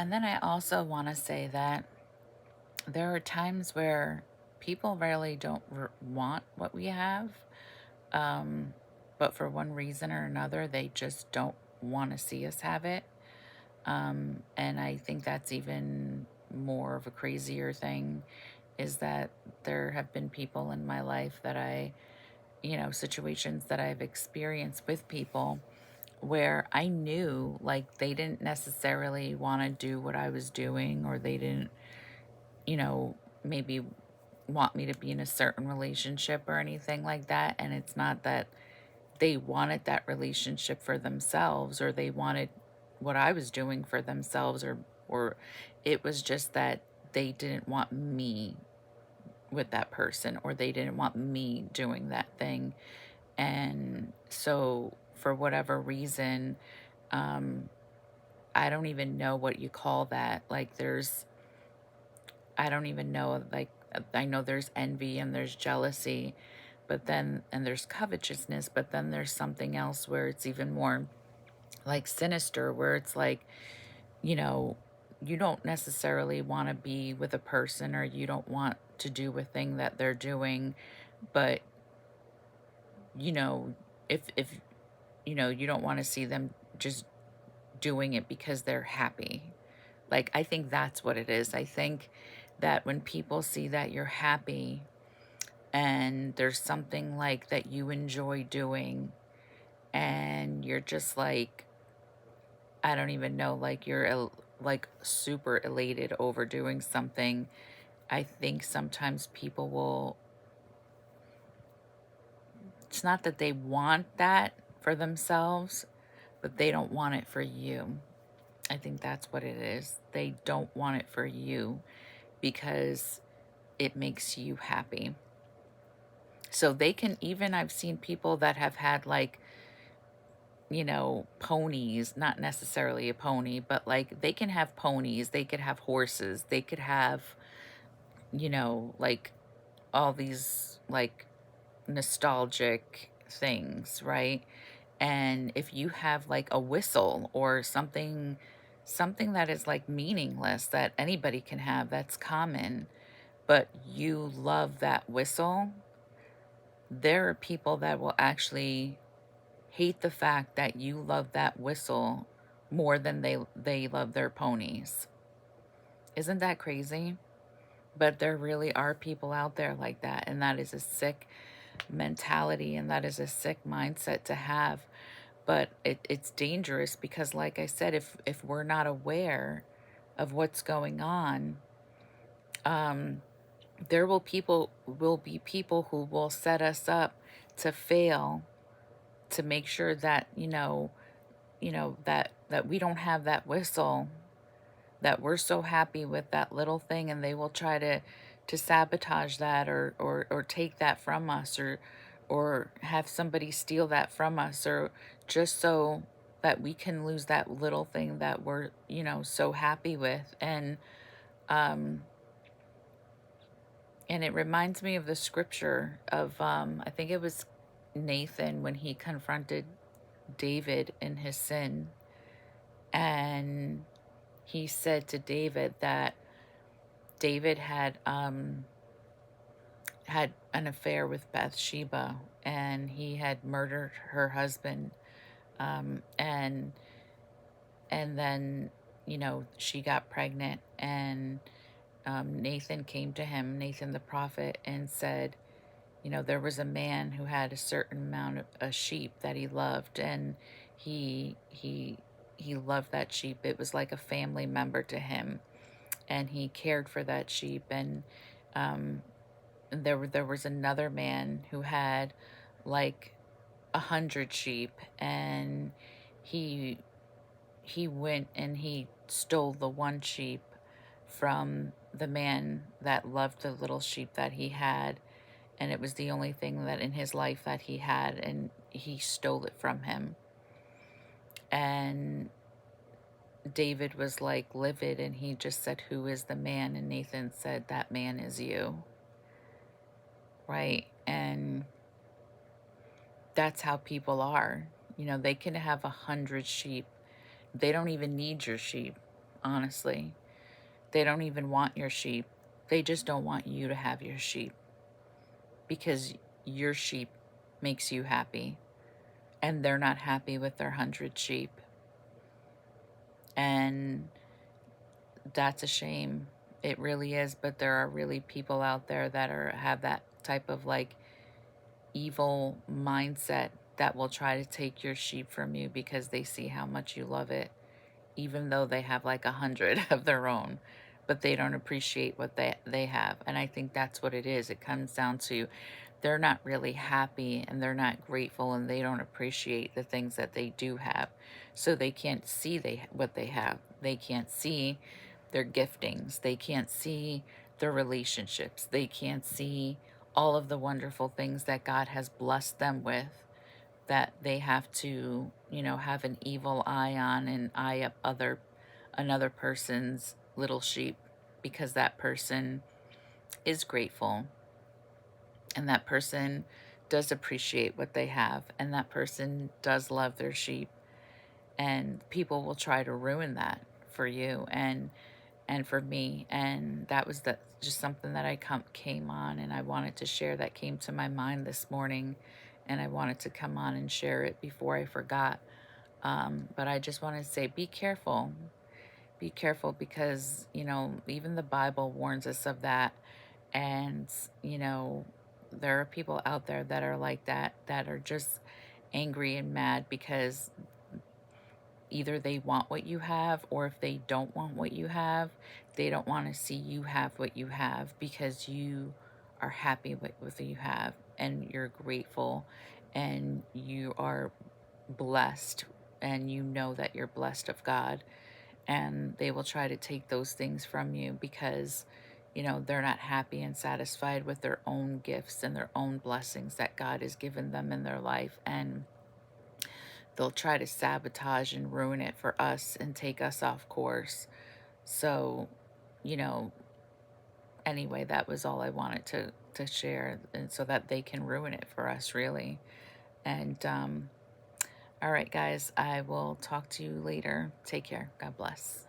And then I also want to say that there are times where people really don't want what we have, um, but for one reason or another, they just don't want to see us have it. And I think that's even more of a crazier thing is that there have been people in my life that situations that I've experienced with people where I knew like they didn't necessarily want to do what I was doing, or they didn't, maybe want me to be in a certain relationship or anything like that. And it's not that they wanted that relationship for themselves, or they wanted what I was doing for themselves, or it was just that they didn't want me with that person, or they didn't want me doing that thing. And so for whatever reason, um I don't even know what you call that. Like I don't even know, like, I know there's envy and there's jealousy, but then, and there's covetousness, but then there's something else where it's even more like sinister, where it's like, you know, you don't necessarily want to be with a person, or you don't want to do a thing that they're doing, but, you know, if, you don't want to see them just doing it because they're happy. Like, I think that's what it is. I think that when people see that you're happy and there's something like that you enjoy doing, and you're just like, I don't even know, like like super elated over doing something, I think sometimes people will, it's not that they want that for themselves, but they don't want it for you. I think that's what it is. They don't want it for you because it makes you happy. So they can even, I've seen people that have had like, ponies, not necessarily a pony, but like they can have ponies, they could have horses, they could have, like all these like nostalgic things, right? And if you have like a whistle or something that is like meaningless that anybody can have, that's common, but you love that whistle, there are people that will actually hate the fact that you love that whistle more than they love their ponies. Isn't that crazy? But there really are people out there like that, and that is a sick mentality, and that is a sick mindset to have. But it's dangerous because, like I said, if we're not aware of what's going on, um, there will be people who will set us up to fail, to make sure that that we don't have that whistle, that we're so happy with that little thing, and they will try to sabotage that, or take that from us, or have somebody steal that from us, or just so that we can lose that little thing that we're so happy with. Um and it reminds me of the scripture of, I think it was Nathan when he confronted David in his sin, and he said to David that David had an affair with Bathsheba, and he had murdered her husband, and then she got pregnant, and Nathan came to him, Nathan the prophet, and said, there was a man who had a certain amount of a sheep that he loved, and he loved that sheep. It was like a family member to him, and he cared for that sheep. And um, there was another man who had like 100 sheep, and he he went and he stole the one sheep from the man that loved the little sheep that he had, and it was the only thing that in his life that he had, and he stole it from him. And David was like livid, and he just said, "Who is the man?" And Nathan said, "That man is you." Right? And that's how people are. They can have 100 sheep. They don't even need your sheep. honestly. They don't even want your sheep. They just don't want you to have your sheep because your sheep makes you happy and they're not happy with their 100 sheep. And that's a shame. It really is, but there are really people out there that have that type of like evil mindset that will try to take your sheep from you because they see how much you love it, even though they have like 100 of their own, but they don't appreciate what they have. And I think that's what it is. It comes down to they're not really happy and they're not grateful and they don't appreciate the things that they do have. So they can't see what they have. They can't see their giftings. They can't see their relationships. They can't see all of the wonderful things that God has blessed them with, that they have to, have an evil eye on and eye up another person's little sheep because that person is grateful and that person does appreciate what they have and that person does love their sheep, and people will try to ruin that for you and for me. And that was just something that came on and I wanted to share, that came to my mind this morning, and I wanted to come on and share it before I forgot. But I just want to say, be careful. Be careful because, even the Bible warns us of that. And, you know, there are people out there that are like that, that are just angry and mad because either they want what you have, or if they don't want what you have, they don't want to see you have what you have because you are happy with what you have and you're grateful and you are blessed and you know that you're blessed of God, and they will try to take those things from you because they're not happy and satisfied with their own gifts and their own blessings that God has given them in their life, and they'll try to sabotage and ruin it for us and take us off course. So, you know, anyway, that was all I wanted to share, and so that they can ruin it for us, really. And all right, guys, I will talk to you later. Take care. God bless.